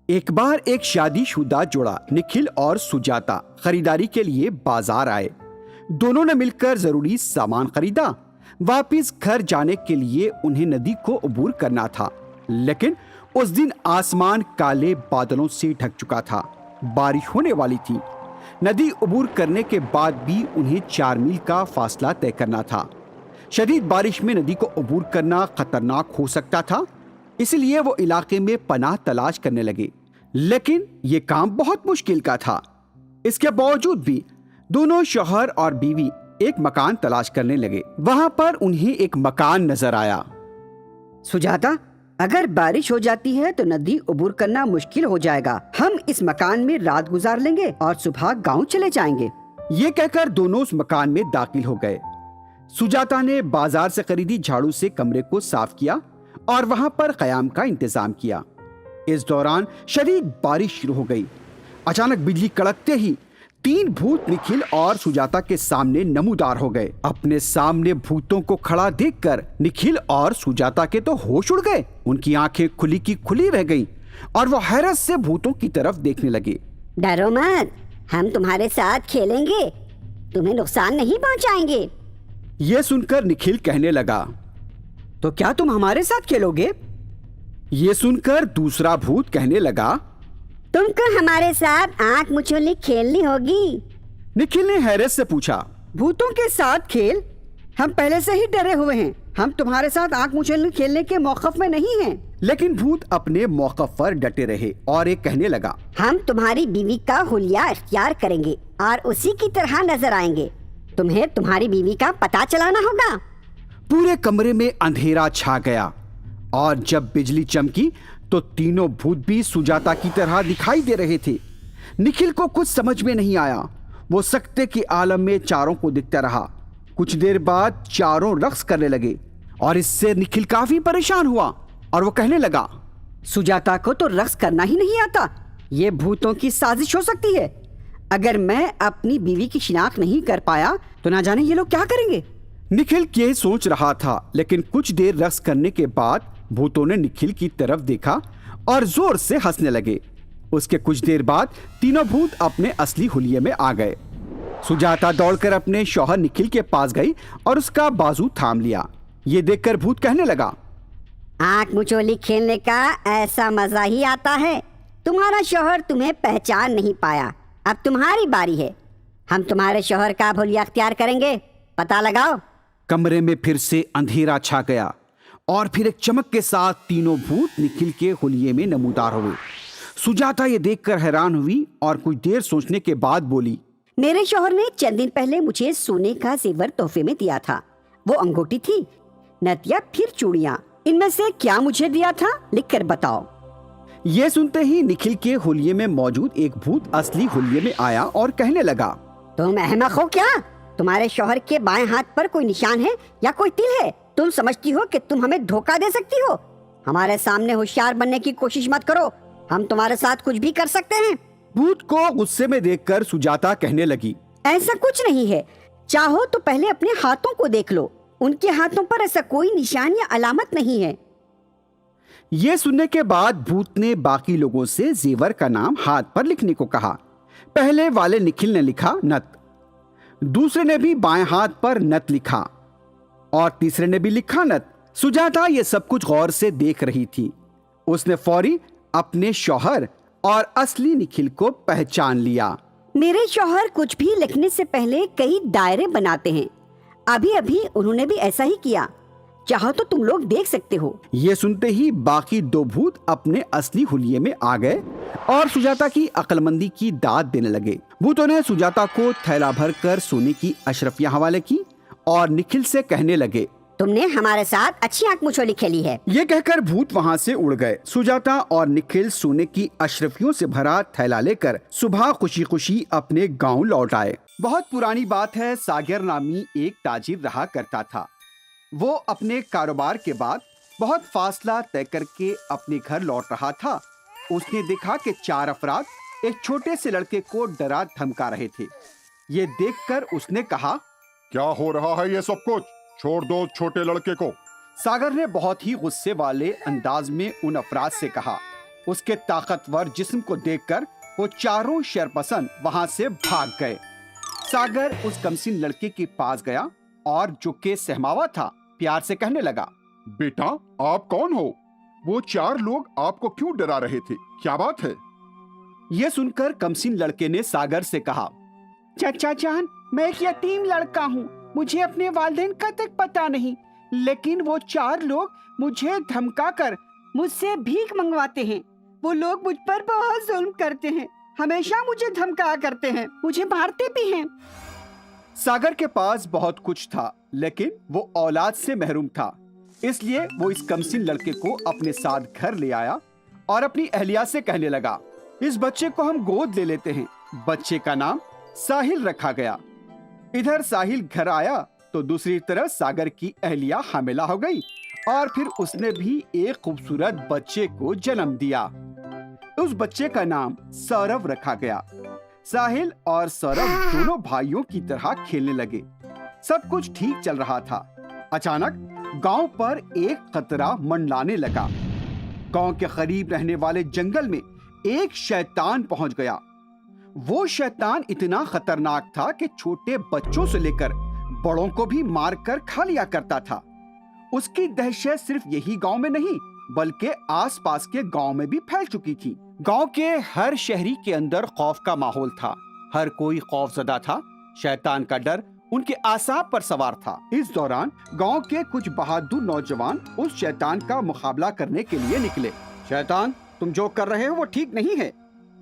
एक बार एक शादीशुदा जोड़ा निखिल और सुजाता खरीदारी के लिए बाजार आए। दोनों ने मिलकर जरूरी सामान खरीदा। वापिस घर जाने के लिए उन्हें नदी को अबूर करना था, लेकिन उस दिन आसमान काले बादलों से ढक चुका था। बारिश होने वाली थी। नदी अबूर करने के बाद भी उन्हें 4 मील का फासला तय करना था। शदीद बारिश में नदी को अबूर करना खतरनाक हो सकता था, इसलिए वो इलाके में पनाह तलाश करने लगे। लेकिन ये काम बहुत मुश्किल का था। इसके बावजूद भी दोनों शौहर और बीवी एक मकान तलाश करने लगे। वहां पर उन्हें एक मकान नजर आया। सुजाता, अगर बारिश हो जाती है तो नदी अबूर करना मुश्किल हो जाएगा। हम इस मकान में रात गुजार लेंगे और सुबह गांव चले जाएंगे। ये कहकर दोनों उस मकान में दाखिल हो गए। सुजाता ने बाजार से खरीदी झाड़ू से कमरे को साफ किया और वहां पर कयाम का इंतजाम किया। इस दौरान शदीद बारिश शुरू हो गई। अचानक बिजली कड़कते ही 3 भूत निखिल और सुजाता के सामने नमूदार हो गए। अपने सामने भूतों को खड़ा देखकर निखिल और सुजाता के तो होश उड़ गए। उनकी आंखें खुली की खुली रह गईं और वो हैरत से भूतों की तरफ देखने लगे। डरो मत, हम तुम्हारे साथ खेलेंगे, तुम्हें नुकसान नहीं पहुंचाएंगे। ये सुनकर निखिल कहने लगा, तो क्या तुम हमारे साथ खेलोगे? ये सुनकर दूसरा भूत कहने लगा, तुमको हमारे साथ आंख मुचोली खेलनी होगी। निखिल ने हैरत से पूछा, भूतों के साथ खेल? हम पहले से ही डरे हुए हैं। हम तुम्हारे साथ आंख मुचोली खेलने के मौकफ में नहीं हैं। लेकिन भूत अपने मौकफ पर डटे रहे और एक कहने लगा, हम तुम्हारी बीवी का हुलिया इख्तियार करेंगे और उसी की तरह नजर आएंगे। तुम्हें तुम्हारी बीवी का पता चलाना होगा। पूरे कमरे में अंधेरा छा गया और जब बिजली चमकी तो तीनों भूत भी सुजाता की तरह दिखाई दे रहे थे। निखिल को कुछ समझ में नहीं आया। वो सकते के आलम में चारों को दिखता रहा। कुछ देर बाद चारों रक्स करने लगे और इससे निखिल काफी परेशान हुआ और वो कहने लगा, सुजाता को तो रक्स करना ही नहीं आता। ये भूतों की साजिश हो सकती है। अगर मैं अपनी बीवी की शिनाख्त नहीं कर पाया तो ना जाने ये लोग क्या करेंगे। निखिल ये सोच रहा था, लेकिन कुछ देर रक्स करने के बाद भूतों ने निखिल की तरफ देखा और जोर से हंसने लगे। उसके कुछ देर बाद तीनों भूत अपने असली हुलिये में आ गए। सुजाता दौड़कर अपने शौहर निखिल के पास गई और उसका बाजू थाम लिया। ये देखकर भूत कहने लगा, आंख मुचोली खेलने का ऐसा मजा ही आता है। तुम्हारा शौहर तुम्हें पहचान नहीं पाया, अब तुम्हारी बारी है। हम तुम्हारे शौहर का हुलिया अख्तियार करेंगे, पता लगाओ। कमरे में फिर से अंधेरा छा गया और फिर एक चमक के साथ तीनों भूत निखिल के हुलिये में नमूदार हुए। सुजाता ये देखकर हैरान हुई और कुछ देर सोचने के बाद बोली, मेरे शौहर ने चंद दिन पहले मुझे सोने का जेवर तोहफे में दिया था। वो अंगूठी थी, नथिया, फिर चूड़ियाँ। इनमें से क्या मुझे दिया था, लिख कर बताओ। ये सुनते ही निखिल के हुलिये में मौजूद एक भूत असली हुलिये में आया और कहने लगा, तुम अहमक हो क्या? तुम्हारे शौहर के बाएं हाथ पर कोई निशान है या कोई तिल है? तुम समझती हो कि तुम हमें धोखा दे सकती हो? हमारे सामने होशियार बनने की कोशिश मत करो, हम तुम्हारे साथ कुछ भी कर सकते हैं। भूत को गुस्से में देखकर सुजाता कहने लगी, ऐसा कुछ नहीं है। चाहो तो पहले अपने हाथों को देख लो, उनके हाथों पर ऐसा कोई निशान या अलामत नहीं है। ये सुनने के बाद भूत ने बाकी लोगों से जेवर का नाम हाथ पर लिखने को कहा। पहले वाले निखिल ने लिखा नत, दूसरे ने भी बाएं हाथ पर नत लिखा और तीसरे ने भी लिखा नत। सुजाता ये सब कुछ गौर से देख रही थी। उसने फौरी अपने शौहर और असली निखिल को पहचान लिया। मेरे शौहर कुछ भी लिखने से पहले कई दायरे बनाते हैं। अभी अभी उन्होंने भी ऐसा ही किया, चाहो तो तुम लोग देख सकते हो। ये सुनते ही बाकी 2 भूत अपने असली हुलिये में आ गए और सुजाता की अक्लमंदी की दाद देने लगे। भूतों ने सुजाता को थैला भर कर सोने की अशरफियां हवाले की और निखिल से कहने लगे, तुमने हमारे साथ अच्छी आंख मुचोली खेली है। ये कहकर भूत वहाँ से उड़ गए। सुजाता और निखिल सोने की अशरफियों से भरा थैला लेकर सुबह खुशी खुशी अपने गांव लौट आए। बहुत पुरानी बात है, सागर नामी एक ताजिर रहा करता था। वो अपने कारोबार के बाद बहुत फासला तय करके अपने घर लौट रहा था। उसने देखा कि 4 अफराद एक छोटे से लड़के को डरा धमका रहे थे। ये देखकर उसने कहा, क्या हो रहा है ये सब कुछ? छोड़ दो छोटे लड़के को। सागर ने बहुत ही गुस्से वाले अंदाज में उन अफराद से कहा, उसके ताकतवर जिस्म को देखकर वो चारों शरपसंद वहां से भाग गए। सागर उस कमसीन लड़के के पास गया और जो के सहमावा था प्यार से कहने लगा, बेटा, आप कौन हो? वो 4 लोग आपको क्यों डरा रहे थे? क्या बात है? यह सुनकर कमसीन लड़के ने सागर से कहा, चाचा जान, मैं एक यतीम लड़का हूँ, मुझे अपने वालिदैन का तक पता नहीं, लेकिन वो 4 लोग मुझे धमकाकर मुझसे भीख मंगवाते हैं। वो लोग मुझ पर बहुत जुल्म करते हैं, हमेशा मुझे धमका करते हैं, मुझे मारते भी हैं। सागर के पास बहुत कुछ था, लेकिन वो औलाद से महरूम था, इसलिए वो इस कमसीन लड़के को अपने साथ घर ले आया और अपनी अहलिया से कहने लगा, इस बच्चे को हम गोद ले लेते हैं। बच्चे का नाम साहिल रखा गया। इधर साहिल घर आया तो दूसरी तरफ सागर की अहलिया हामिला हो गई और फिर उसने भी एक खूबसूरत बच्चे को जन्म दिया। उस बच्चे का नाम सौरभ रखा गया। साहिल और सौरभ दोनों भाइयों की तरह खेलने लगे। सब कुछ ठीक चल रहा था। अचानक गांव पर एक खतरा मंडराने लगा। गांव के करीब रहने वाले जंगल में एक शैतान पहुंच गया। वो शैतान इतना खतरनाक था कि छोटे बच्चों से लेकर बड़ों को भी मारकर खा लिया करता था। उसकी दहशत सिर्फ यही गांव में नहीं, बल्कि आसपास के गांव में भी फैल चुकी थी। गांव के हर शहरी के अंदर खौफ का माहौल था। हर कोई खौफजदा था। शैतान का डर उनके आसाब पर सवार था। इस दौरान गांव के कुछ बहादुर नौजवान उस शैतान का मुकाबला करने के लिए निकले। शैतान, तुम जो कर रहे हो वो ठीक नहीं है।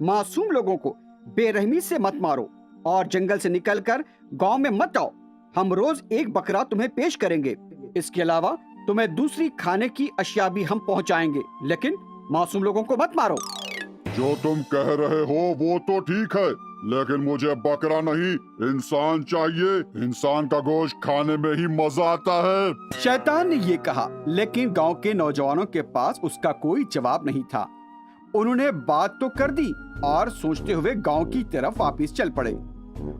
मासूम लोगों को बेरहमी से मत मारो और जंगल से निकलकर गांव में मत आओ। हम रोज एक बकरा तुम्हें पेश करेंगे। इसके अलावा तुम्हें दूसरी खाने की अशिया भी हम पहुंचाएंगे, लेकिन मासूम लोगों को मत मारो। जो तुम कह रहे हो वो तो ठीक है, लेकिन मुझे बकरा नहीं, इंसान चाहिए। इंसान का गोश्त खाने में ही मजा आता है। शैतान ने ये कहा, लेकिन गांव के नौजवानों के पास उसका कोई जवाब नहीं था। उन्होंने बात तो कर दी और सोचते हुए गांव की तरफ वापस चल पड़े।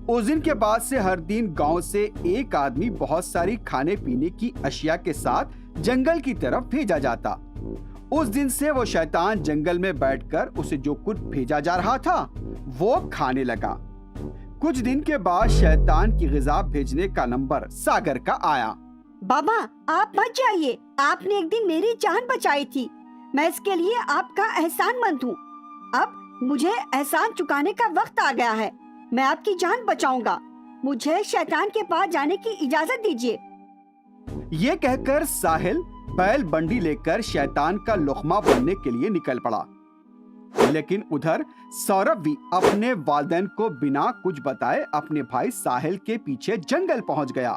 उस दिन के बाद से हर दिन गांव से एक आदमी बहुत सारी खाने पीने की अशिया के साथ जंगल की तरफ भेजा जाता। उस दिन से वो शैतान जंगल में बैठकर उसे जो कुछ भेजा जा रहा था वो खाने लगा। कुछ दिन के बाद शैतान की ग़िज़ा भेजने का नंबर सागर का आया। बाबा, आप मत जाइए, आपने एक दिन मेरी जान बचाई थी। मैं इसके लिए आपका एहसानमंद हूँ। अब मुझे एहसान चुकाने का वक्त आ गया है। मैं आपकी जान बचाऊंगा। मुझे शैतान के पास जाने की इजाजत दीजिए। ये कहकर साहिल बैल बंडी लेकर शैतान का लुक़मा बनने के लिए निकल पड़ा। लेकिन उधर सौरभ भी अपने वालिदैन को बिना कुछ बताए अपने भाई साहिल के पीछे जंगल पहुंच गया।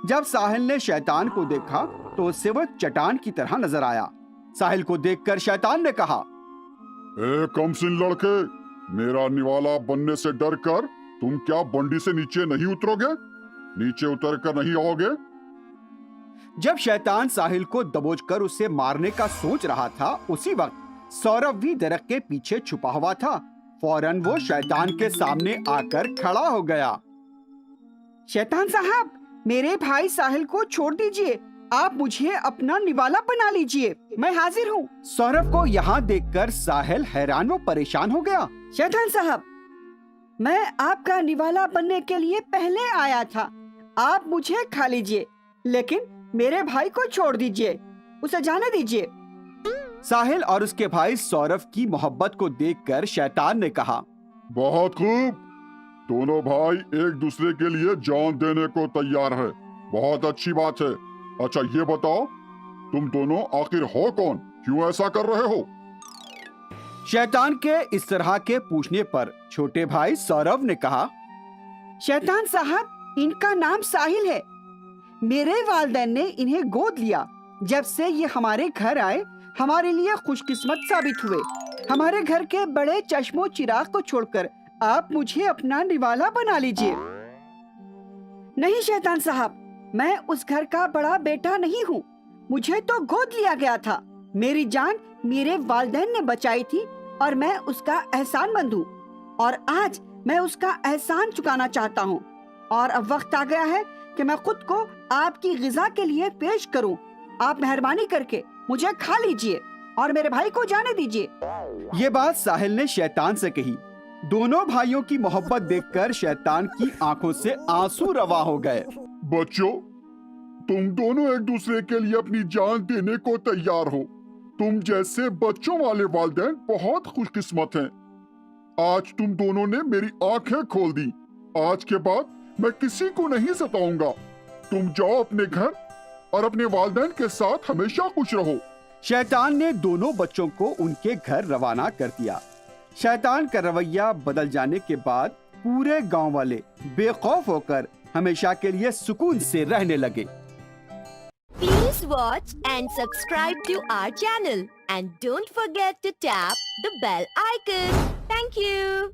जब साहिल ने शैतान को देखा तो उससे वह चट्टान की तरह नजर आया। साहिल को देखकर शैतान ने कहा, ए कमसिन लड़के, मेरा निवाला बनने से डर कर तुम क्या बंडी से नीचे नहीं उतरोगे? नीचे उतर कर नहीं आओगे? जब शैतान साहिल को दबोचकर उसे मारने का सोच रहा था, उसी वक्त सौरभ भी दरख्त के पीछे छुपा हुआ था। फौरन वो शैतान के सामने आकर खड़ा हो गया। शैतान साहब, मेरे भाई साहिल को छोड़ दीजिए। आप मुझे अपना निवाला बना लीजिए। मैं हाजिर हूँ। सौरभ को यहाँ देखकर साहिल हैरान व परेशान हो गया। शैतान साहब, मैं आपका निवाला बनने के लिए पहले आया था। आप मुझे खा लीजिए, लेकिन मेरे भाई को छोड़ दीजिए, उसे जाने दीजिए। साहिल और उसके भाई सौरभ की मोहब्बत को देखकर शैतान ने कहा, बहुत खूब, दोनों भाई एक दूसरे के लिए जान देने को तैयार है। बहुत अच्छी बात है। अच्छा ये बताओ, तुम दोनों आखिर हो कौन? क्यों ऐसा कर रहे हो? शैतान के इस तरह के पूछने पर छोटे भाई सौरभ ने कहा, शैतान साहब, इनका नाम साहिल है। मेरे वालिदैन ने इन्हें गोद लिया। जब से ये हमारे घर आए, हमारे लिए खुशकिस्मत साबित हुए। हमारे घर के बड़े चश्मो चिराग को छोड़कर आप मुझे अपना निवाला बना लीजिए। नहीं शैतान साहब, मैं उस घर का बड़ा बेटा नहीं हूँ। मुझे तो गोद लिया गया था। मेरी जान मेरे वालिदैन ने बचाई थी और मैं उसका एहसानमंद हूँ, और आज मैं उसका एहसान चुकाना चाहता हूँ। और अब वक्त आ गया है कि मैं खुद को आपकी ग़िज़ा के लिए पेश करूँ। आप मेहरबानी करके मुझे खा लीजिए और मेरे भाई को जाने दीजिए। ये बात साहिल ने शैतान से कही। दोनों भाइयों की मोहब्बत देखकर शैतान की आंखों से आंसू रवा हो गए। बच्चों, तुम दोनों एक दूसरे के लिए अपनी जान देने को तैयार हो। तुम जैसे बच्चों वाले वालिदैन बहुत खुशकिस्मत हैं। आज तुम दोनों ने मेरी आंखें खोल दी। आज के बाद मैं किसी को नहीं सताऊंगा। तुम जाओ अपने घर और अपने वालिदैन के साथ हमेशा खुश रहो। शैतान ने दोनों बच्चों को उनके घर रवाना कर दिया। शैतान का रवैया बदल जाने के बाद पूरे गांव वाले बेखौफ होकर हमेशा के लिए सुकून से रहने लगे। Please watch and subscribe to our channel and don't forget to tap the bell icon. Thank you.